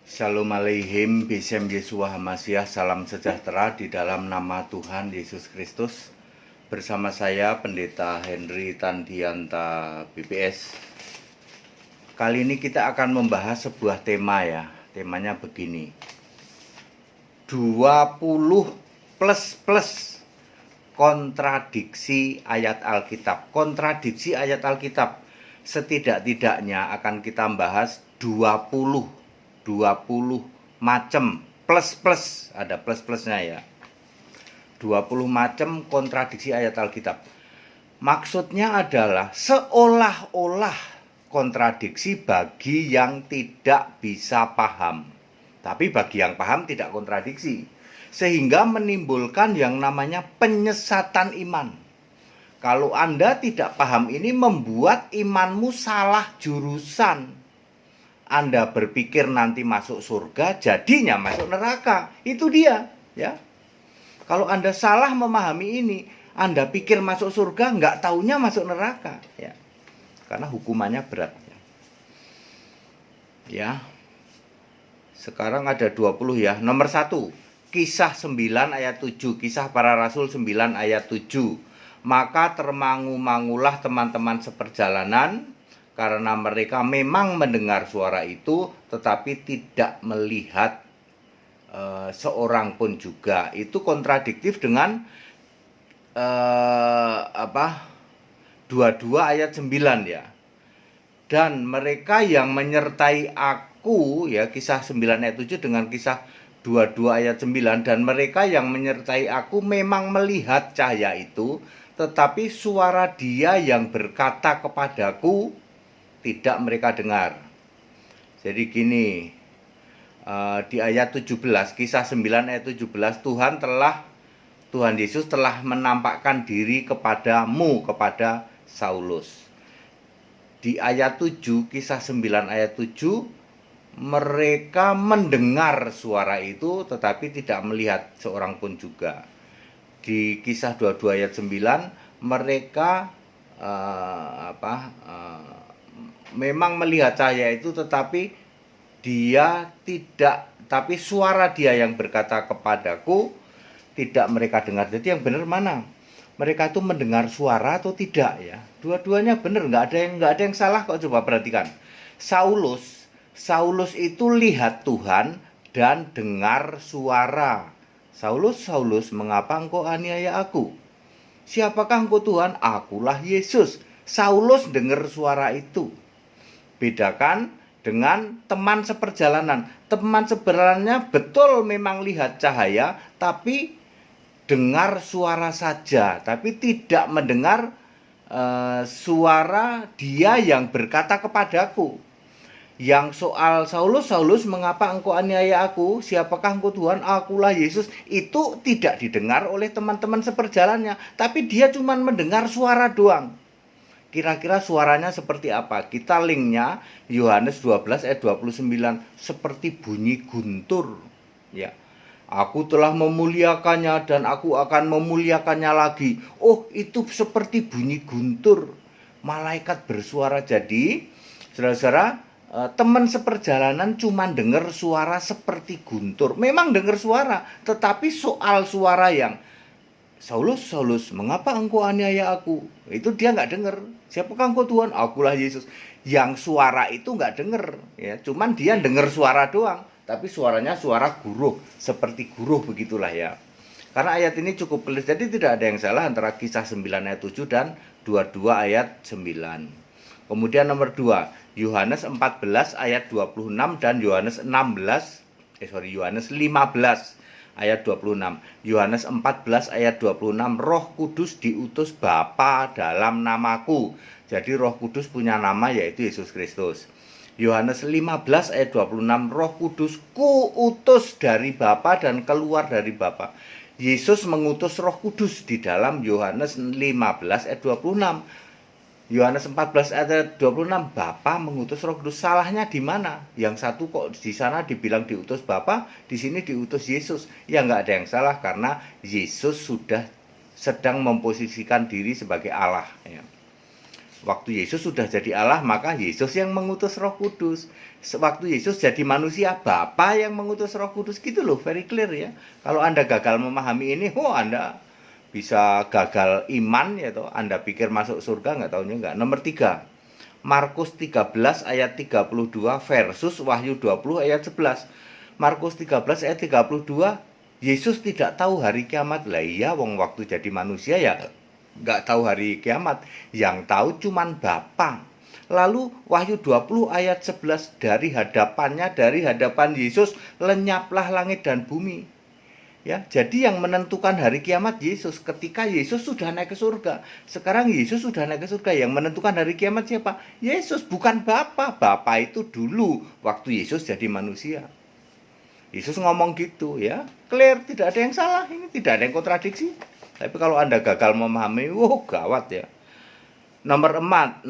Shalom Aleihim, Besem Yesua Hamasiah, salam sejahtera di dalam nama Tuhan Yesus Kristus. Bersama saya Pendeta Henry Tandianta BPS. Kali ini kita akan membahas sebuah tema ya. Temanya begini, 20 plus kontradiksi ayat Alkitab. Kontradiksi ayat Alkitab setidak-tidaknya akan kita bahas 20 macam plus, ada plus-plusnya ya. 20 macam kontradiksi ayat Alkitab. Maksudnya adalah seolah-olah kontradiksi bagi yang tidak bisa paham. Tapi bagi yang paham tidak kontradiksi. Sehingga menimbulkan yang namanya penyesatan iman. Kalau Anda tidak paham ini membuat imanmu salah jurusan. Anda berpikir nanti masuk surga, jadinya masuk neraka. Itu dia, ya. Kalau Anda salah memahami ini, Anda pikir masuk surga, nggak taunya masuk neraka, ya. Karena hukumannya berat. Ya. Sekarang ada 20 ya. Nomor 1, Kisah 9 ayat 7. Kisah para Rasul 9 ayat 7. Maka termangu-mangulah teman-teman seperjalanan, karena mereka memang mendengar suara itu, tetapi tidak melihat seorang pun juga. Itu kontradiktif dengan 22 ayat 9 ya. Dan mereka yang menyertai aku, ya, Kisah 9 ayat 7 dengan Kisah 22 ayat 9. Dan mereka yang menyertai aku memang melihat cahaya itu, tetapi suara dia yang berkata kepadaku tidak mereka dengar. Jadi gini, di ayat 17, Kisah 9 ayat 17, Tuhan Yesus telah menampakkan diri kepadamu, kepada Saulus. Di ayat 7, Kisah 9 ayat 7, mereka mendengar suara itu tetapi tidak melihat seorang pun juga. Di Kisah 22 ayat 9, mereka memang melihat cahaya itu, tetapi suara dia yang berkata kepadaku tidak mereka dengar. Jadi yang benar mana? Mereka itu mendengar suara atau tidak ya? Dua-duanya benar, nggak ada yang salah kok. Coba perhatikan. Saulus itu lihat Tuhan dan dengar suara. Saulus, mengapa engkau aniaya aku? Siapakah engkau Tuhan? Akulah Yesus. Saulus dengar suara itu. Bedakan dengan teman seperjalanan. Teman seperjalanannya betul memang lihat cahaya, tapi dengar suara saja, tapi tidak mendengar suara dia yang berkata kepadaku. Yang soal Saulus, mengapa engkau aniaya aku? Siapakah engkau Tuhan? Akulah Yesus. Itu tidak didengar oleh teman-teman seperjalanannya, tapi dia cuma mendengar suara doang. Kira-kira suaranya seperti apa? Kita linknya Yohanes 12 ayat 29, seperti bunyi guntur. Ya. Aku telah memuliakannya dan aku akan memuliakannya lagi. Oh, itu seperti bunyi guntur. Malaikat bersuara. Jadi, saudara-saudara, teman seperjalanan cuma dengar suara seperti guntur. Memang dengar suara, tetapi soal suara yang Saulus, mengapa engkau aniaya aku? Itu dia nggak dengar. Siapakah engkau Tuhan? Akulah Yesus. Yang suara itu nggak dengar, ya. Cuman dia dengar suara doang, tapi suaranya suara guruh, seperti guruh begitulah ya. Karena ayat ini cukup clear, jadi tidak ada yang salah antara Kisah 9 ayat 7 dan 22 ayat 9. Kemudian nomor 2, Yohanes 14 ayat 26 dan Yohanes 15 ayat 26. Yohanes 14 ayat 26, Roh Kudus diutus Bapa dalam namaku. Jadi Roh Kudus punya nama, yaitu Yesus Kristus. Yohanes 15 ayat 26, Roh Kudus kuutus dari Bapa dan keluar dari Bapa. Yesus mengutus Roh Kudus di dalam Yohanes 15 ayat 26. Yohanes 14 ayat 26, Bapa mengutus Roh Kudus. Salahnya di mana? Yang satu kok di sana dibilang diutus Bapa, di sini diutus Yesus. Ya nggak ada yang salah, karena Yesus sudah sedang memposisikan diri sebagai Allah. Ya. Waktu Yesus sudah jadi Allah, maka Yesus yang mengutus Roh Kudus. Waktu Yesus jadi manusia, Bapa yang mengutus Roh Kudus. Gitu loh, very clear ya. Kalau Anda gagal memahami ini, Anda bisa gagal iman ya toh. Anda pikir masuk surga, nggak taunya nggak. Nomor 3, Markus 13 ayat 32 versus Wahyu 20 ayat 11. Markus 13 ayat 32, Yesus tidak tahu hari kiamat. Lah iya, wong waktu jadi manusia ya nggak tahu hari kiamat, yang tahu cuman Bapa. Lalu Wahyu 20 ayat 11, dari hadapan Yesus lenyaplah langit dan bumi. Ya, jadi yang menentukan hari kiamat Yesus. Ketika Yesus sudah naik ke surga, sekarang Yesus sudah naik ke surga, yang menentukan hari kiamat siapa? Yesus, bukan Bapa. Bapa itu dulu waktu Yesus jadi manusia. Yesus ngomong gitu ya, clear, tidak ada yang salah, ini tidak ada yang kontradiksi. Tapi kalau Anda gagal memahami, gawat ya. Nomor 4,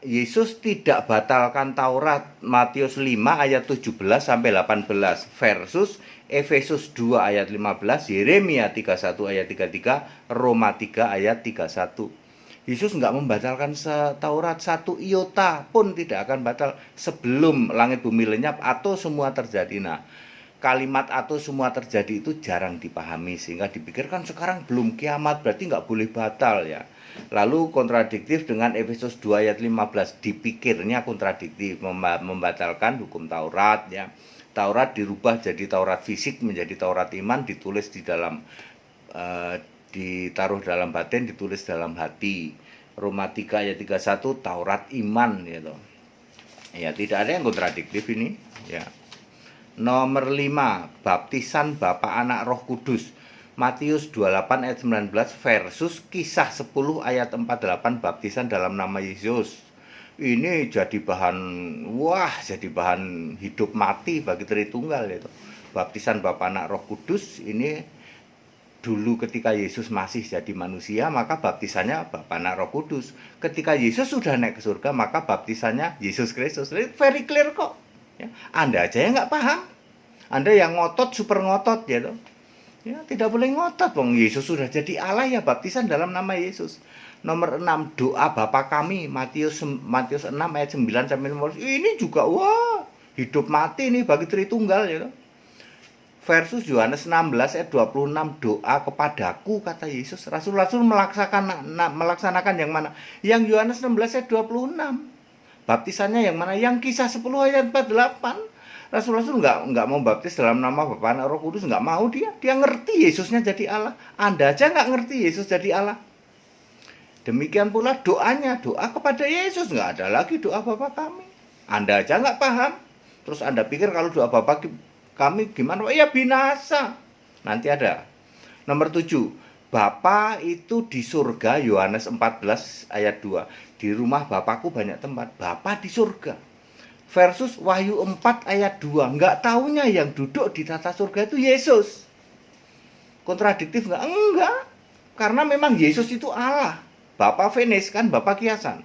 Yesus tidak batalkan Taurat. Matius 5 ayat 17 sampai 18 versus Efesus 2 ayat 15, Yeremia 31 ayat 33, Roma 3 ayat 31. Yesus nggak membatalkan Taurat, satu iota pun tidak akan batal sebelum langit bumi lenyap atau semua terjadi. Nah, kalimat atau semua terjadi itu jarang dipahami, sehingga dipikirkan sekarang belum kiamat berarti nggak boleh batal ya. Lalu kontradiktif dengan Efesus 2 ayat 15, dipikirnya kontradiktif, membatalkan hukum Taurat ya. Taurat dirubah jadi Taurat fisik menjadi Taurat iman, ditulis di dalam ditaruh dalam batin, ditulis dalam hati. Roma 3 ayat 31 Taurat iman gitu. Ya, tidak ada yang kontradiktif ini ya. Nomor 5, baptisan Bapa Anak Roh Kudus. Matius 28 ayat 19 versus Kisah 10 ayat 48, baptisan dalam nama Yesus. Ini jadi bahan hidup mati bagi Tritunggal itu. Baptisan Bapa Anak Roh Kudus ini dulu ketika Yesus masih jadi manusia, maka baptisannya Bapa Anak Roh Kudus. Ketika Yesus sudah naik ke surga, maka baptisannya Yesus Kristus. Very clear kok. Ya, Anda aja yang nggak paham. Anda yang ngotot, super ngotot ya toh. Ya, tidak boleh ngotot, wong Yesus sudah jadi Allah ya, baptisan dalam nama Yesus. Nomor 6, doa Bapa kami, Matius 6 ayat 9 sampai 15. Ini juga hidup mati nih bagi Tritunggal ya toh. Versus Yohanes 16 ayat 26, doa kepadaku kata Yesus. Rasul-rasul melaksanakan yang mana? Yang Yohanes 16 ayat 26. Baptisannya yang mana? Yang Kisah 10 ayat 48. Rasul-rasul nggak mau baptis dalam nama Bapa Anak Roh Kudus, nggak mau dia ngerti Yesusnya jadi Allah. Anda aja nggak ngerti Yesus jadi Allah. Demikian pula doanya, doa kepada Yesus, nggak ada lagi doa Bapa kami. Anda aja nggak paham. Terus Anda pikir kalau doa Bapa kami gimana? Ya binasa. Nanti ada. Nomor 7, Bapa itu di surga, Yohanes 14 ayat 2. Di rumah Bapakku banyak tempat. Bapa di surga. Versus Wahyu 4 ayat 2. Enggak taunya yang duduk di tata surga itu Yesus. Kontradiktif enggak? Enggak. Karena memang Yesus itu Allah. Bapa Venes kan, Bapa kiasan.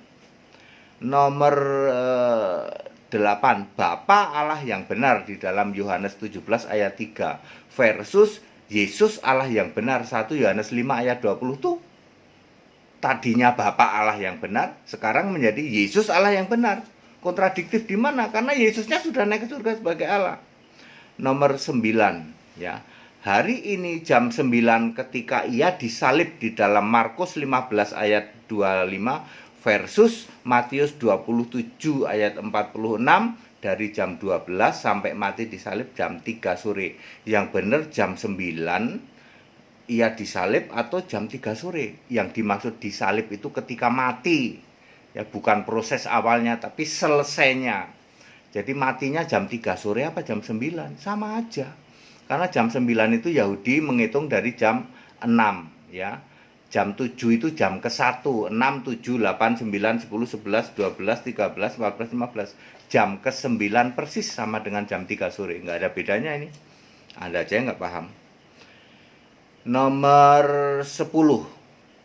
Nomor 8. Bapa Allah yang benar di dalam Yohanes 17 ayat 3. Versus Yesus Allah yang benar, 1 Yohanes 5 ayat 20 tuh. Tadinya Bapa Allah yang benar, sekarang menjadi Yesus Allah yang benar. Kontradiktif di mana? Karena Yesusnya sudah naik ke surga sebagai Allah. Nomor 9 ya. Hari ini jam 9 ketika ia disalib di dalam Markus 15 ayat 25 versus Matius 27 ayat 46, dari jam 12 sampai mati disalib jam 3 sore. Yang benar jam 9 ia disalib atau jam 3 sore. Yang dimaksud disalib itu ketika mati. Ya, bukan proses awalnya tapi selesainya. Jadi matinya jam 3 sore apa jam 9? Sama aja. Karena jam 9 itu Yahudi menghitung dari jam 6 ya. Jam 7 itu jam ke-1, 6, 7, 8, 9, 10, 11, 12, 13, 14, 15. Jam ke-9 persis sama dengan jam 3 sore. Nggak ada bedanya ini. Anda aja nggak paham. Nomor 10.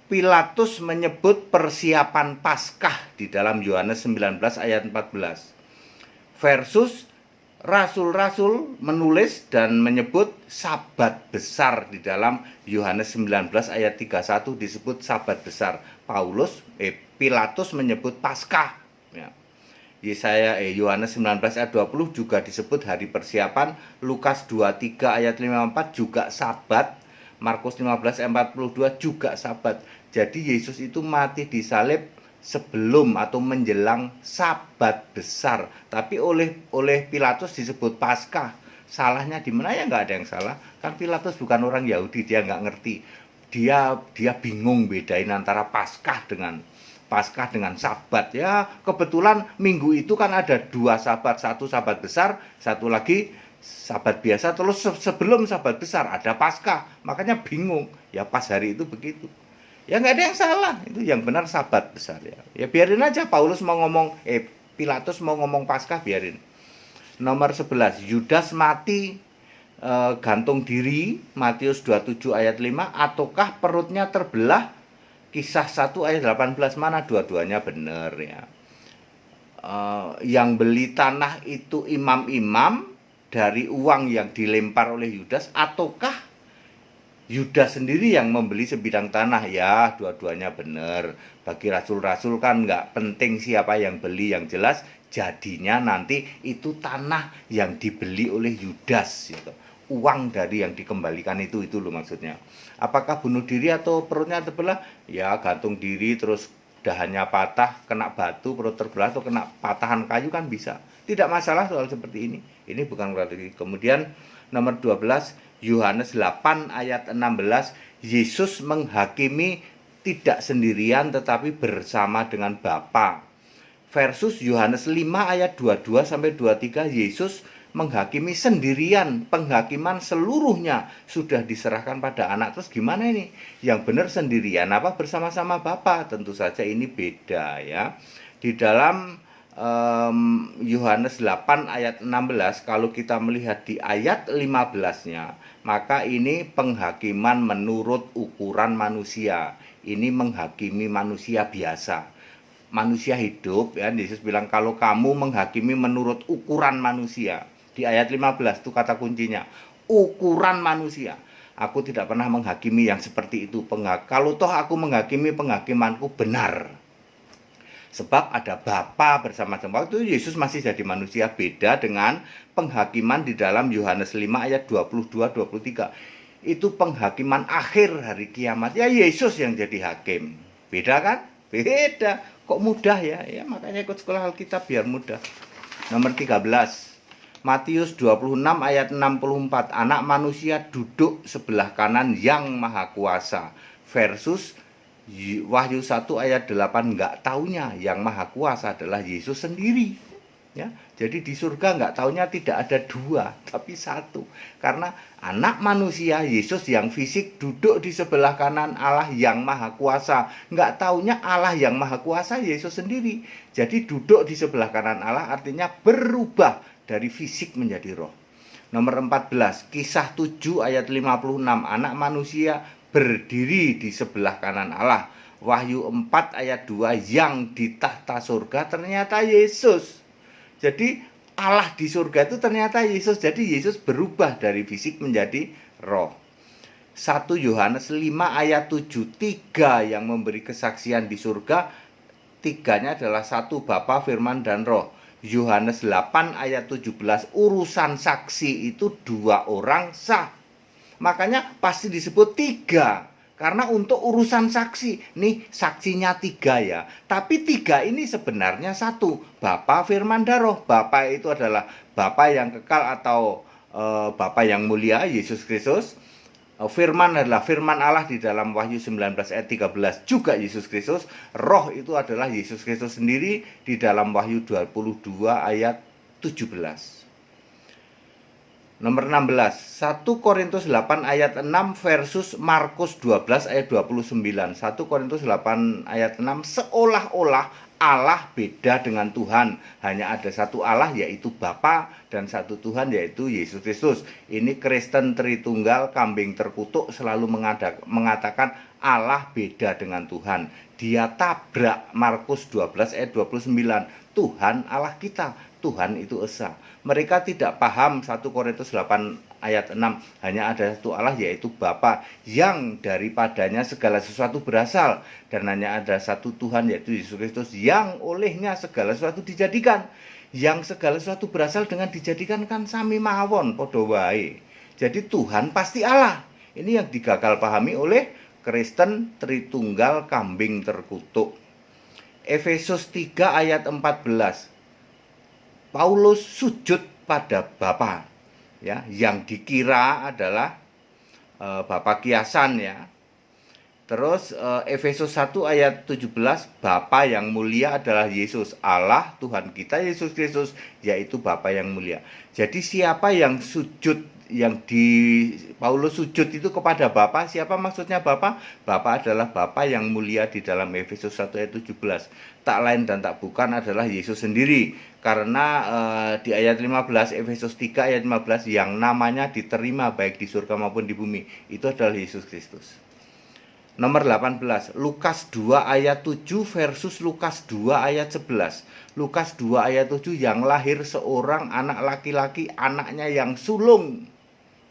Pilatus menyebut persiapan Paskah di dalam Yohanes 19 ayat 14. Versus rasul-rasul menulis dan menyebut sabat besar di dalam Yohanes 19 ayat 31 disebut sabat besar. Pilatus menyebut Paskah. Ya. Yohanes 19 ayat 20 juga disebut hari persiapan, Lukas 23 ayat 54 juga Sabat, Markus 15 ayat 42 juga Sabat. Jadi Yesus itu mati disalib sebelum atau menjelang Sabat besar, tapi oleh Pilatus disebut Paskah. Salahnya di mana? Ya nggak ada yang salah. Kan Pilatus bukan orang Yahudi, dia nggak ngerti. Dia bingung bedain antara Paskah dengan Sabat. Ya kebetulan minggu itu kan ada 2 Sabat, satu Sabat besar, satu lagi Sabat biasa, terus sebelum Sabat besar ada Paskah, makanya bingung. Ya pas hari itu begitu. Ya nggak ada yang salah, itu yang benar Sabat besar ya. Ya biarin aja Pilatus mau ngomong Paskah, biarin. Nomor 11, Yudas mati gantung diri, Matius 27 ayat 5, ataukah perutnya terbelah, Kisah 1 ayat 18, mana dua-duanya benar ya. Yang beli tanah itu imam-imam dari uang yang dilempar oleh Yudas, ataukah Yudas sendiri yang membeli sebidang tanah? Ya dua-duanya benar. Bagi rasul-rasul kan nggak penting siapa yang beli, yang jelas jadinya nanti itu tanah yang dibeli oleh Yudas gitu. Uang dari yang dikembalikan itu loh maksudnya. Apakah bunuh diri atau perutnya terbelah? Ya gantung diri terus dahannya patah, kena batu, perut terbelah, atau kena patahan kayu kan bisa. Tidak masalah soal seperti ini. Ini bukan berarti. Kemudian nomor 12, Yohanes 8 ayat 16, Yesus menghakimi tidak sendirian tetapi bersama dengan Bapa. Versus Yohanes 5 ayat 22 sampai 23, Yesus menghakimi sendirian, penghakiman seluruhnya sudah diserahkan pada anak. Terus gimana ini? Yang benar sendirian apa bersama-sama Bapa? Tentu saja ini beda ya. Di dalam Yohanes 8 ayat 16, kalau kita melihat di ayat 15-nya, maka ini penghakiman menurut ukuran manusia. Ini menghakimi manusia biasa, manusia hidup ya. Yesus bilang kalau kamu menghakimi menurut ukuran manusia. Di ayat 15 itu kata kuncinya, ukuran manusia. Aku tidak pernah menghakimi yang seperti itu. Kalau toh aku menghakimi, penghakimanku benar. Sebab ada Bapa bersama-sama. Itu Yesus masih jadi manusia, beda dengan penghakiman di dalam Yohanes 5 ayat 22-23. Itu penghakiman akhir hari kiamat. Ya Yesus yang jadi hakim. Beda kan? Beda. Kok mudah ya? Ya makanya ikut sekolah Alkitab biar mudah. Nomor 13. Matius 26 ayat 64, anak manusia duduk sebelah kanan yang maha kuasa. Versus Wahyu 1 ayat 8, enggak taunya yang maha kuasa adalah Yesus sendiri. Ya, jadi di surga enggak taunya tidak ada 2, tapi 1. Karena anak manusia Yesus yang fisik duduk di sebelah kanan Allah yang maha kuasa. Enggak taunya Allah yang maha kuasa Yesus sendiri. Jadi duduk di sebelah kanan Allah artinya berubah dari fisik menjadi roh. Nomor 14, Kisah 7 ayat 56, anak manusia berdiri di sebelah kanan Allah. Wahyu 4 ayat 2, yang di tahta surga ternyata Yesus. Jadi Allah di surga itu ternyata Yesus. Jadi Yesus berubah dari fisik menjadi roh. 1 Yohanes 5 ayat 7, 3 yang memberi kesaksian di surga. 3-nya adalah 1 Bapa, Firman, dan Roh. Yohanes 8 ayat 17, urusan saksi itu 2 orang sah. Makanya pasti disebut 3. Karena untuk urusan saksi, nih saksinya 3 ya. Tapi 3 ini sebenarnya 1, Bapa, Firman, dan Roh. Bapa itu adalah Bapa yang kekal atau Bapa yang mulia, Yesus Kristus. Firman adalah firman Allah di dalam Wahyu 19 ayat 13, juga Yesus Kristus. Roh itu adalah Yesus Kristus sendiri di dalam Wahyu 22 ayat 17. Nomor 16, 1 Korintus 8 ayat 6 versus Markus 12 ayat 29. 1 Korintus 8 ayat 6, seolah-olah Allah beda dengan Tuhan. Hanya ada satu Allah yaitu Bapa dan satu Tuhan yaitu Yesus Kristus. Ini Kristen Tritunggal kambing terkutuk selalu mengatakan Allah beda dengan Tuhan. Dia tabrak Markus 12 ayat 29. Tuhan Allah kita, Tuhan itu esa. Mereka tidak paham 1 Korintus 8 ayat 6. Hanya ada satu Allah, yaitu Bapa, yang daripadanya segala sesuatu berasal, dan hanya ada satu Tuhan, yaitu Yesus Kristus, yang olehnya segala sesuatu dijadikan. Yang segala sesuatu berasal dengan dijadikan kan sami mawon padha wae. Jadi Tuhan pasti Allah. Ini yang digagal pahami oleh Kristen Tritunggal kambing terkutuk. Efesus 3 ayat 14. Paulus sujud pada Bapa, ya, yang dikira adalah Bapa kiasan, ya. Terus Efesus 1 ayat 17, Bapa yang mulia adalah Yesus, Allah Tuhan kita Yesus Kristus, yaitu Bapa yang mulia. Jadi siapa yang sujud, yang di Paulus sujud itu kepada Bapa, siapa maksudnya Bapa? Bapa adalah Bapa yang mulia di dalam Efesus 1 ayat 17. Tak lain dan tak bukan adalah Yesus sendiri. Karena di ayat 15, Efesus 3 ayat 15, yang namanya diterima baik di surga maupun di bumi, itu adalah Yesus Kristus. Nomor 18, Lukas 2 ayat 7 versus Lukas 2 ayat 11. Lukas 2 ayat 7, yang lahir seorang anak laki-laki, anaknya yang sulung.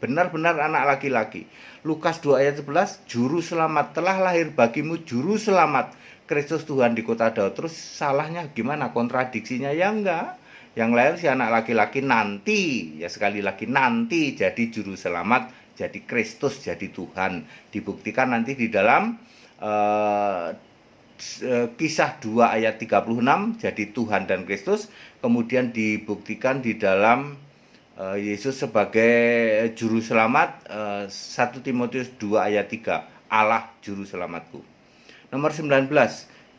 Benar-benar anak laki-laki. Lukas 2 ayat 11, juru selamat, telah lahir bagimu juru selamat, Kristus Tuhan di kota Daud. Terus salahnya gimana? Kontradiksinya ya enggak. Yang lahir si anak laki-laki nanti, ya sekali lagi nanti jadi juru selamat, jadi Kristus, jadi Tuhan. Dibuktikan nanti di dalam Kisah 2 ayat 36, jadi Tuhan dan Kristus. Kemudian dibuktikan di dalam Yesus sebagai juru selamat, 1 Timotius 2 ayat 3, Allah juru selamatku. Nomor 19,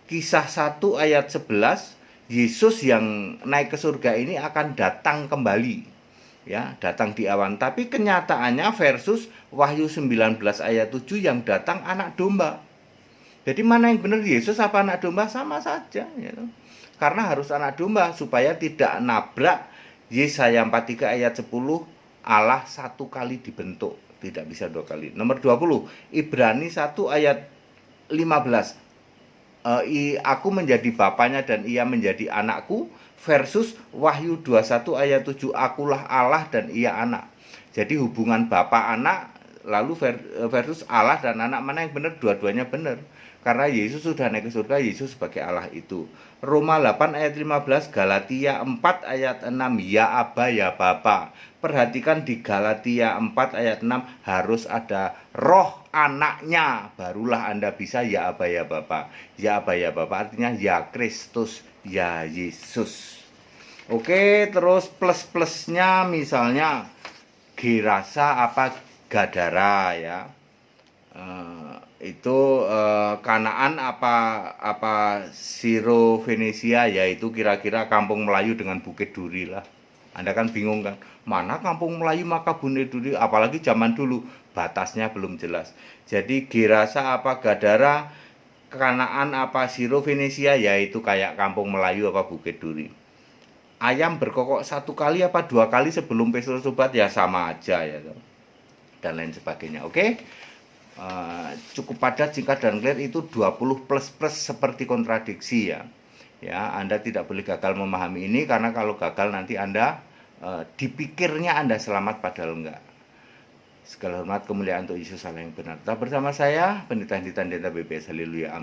Kisah 1 ayat 11, Yesus yang naik ke surga ini akan datang kembali, ya, datang di awan. Tapi kenyataannya versus Wahyu 19 ayat 7, yang datang anak domba. Jadi mana yang benar, Yesus apa anak domba? Sama saja, ya. Karena harus anak domba supaya tidak nabrak Yesaya 43 ayat 10, Allah satu kali dibentuk, tidak bisa dua kali. Nomor 20, Ibrani 1 ayat 15, aku menjadi bapaknya dan ia menjadi anakku, versus Wahyu 21 ayat 7, akulah Allah dan ia anak. Jadi hubungan bapak anak, lalu versus Allah dan anak, mana yang benar? Dua-duanya benar. Karena Yesus sudah naik ke surga, Yesus sebagai Allah itu. Roma 8 ayat 15, Galatia 4 ayat 6, ya Aba ya Bapa. Perhatikan di Galatia 4 ayat 6 harus ada roh anaknya, barulah Anda bisa ya Aba ya Bapa. Ya Aba ya Bapa artinya ya Kristus, ya Yesus. Oke, terus plus-plusnya misalnya Gerasa apa Gadara, ya. Itu Kanaan apa Siro Venesia, yaitu kira-kira kampung Melayu dengan Bukit Duri lah. Anda kan bingung kan, mana kampung Melayu maka Bukit Duri, apalagi zaman dulu batasnya belum jelas. Jadi Gerasa apa Gadara, Kanaan apa Siro Venesia, yaitu kayak kampung Melayu apa Bukit Duri. Ayam berkokok 1 kali apa 2 kali sebelum pesta sobat, ya sama aja, ya, dan lain sebagainya. Oke. Cukup padat, singkat dan clear, itu 20 plus seperti kontradiksi, ya. Ya, Anda tidak boleh gagal memahami ini, karena kalau gagal nanti Anda dipikirnya Anda selamat padahal enggak. Segala hormat kemuliaan untuk Yesus Allah yang benar. Tetap bersama saya, Pendeta Hendita BPS. Haleluya. Amin.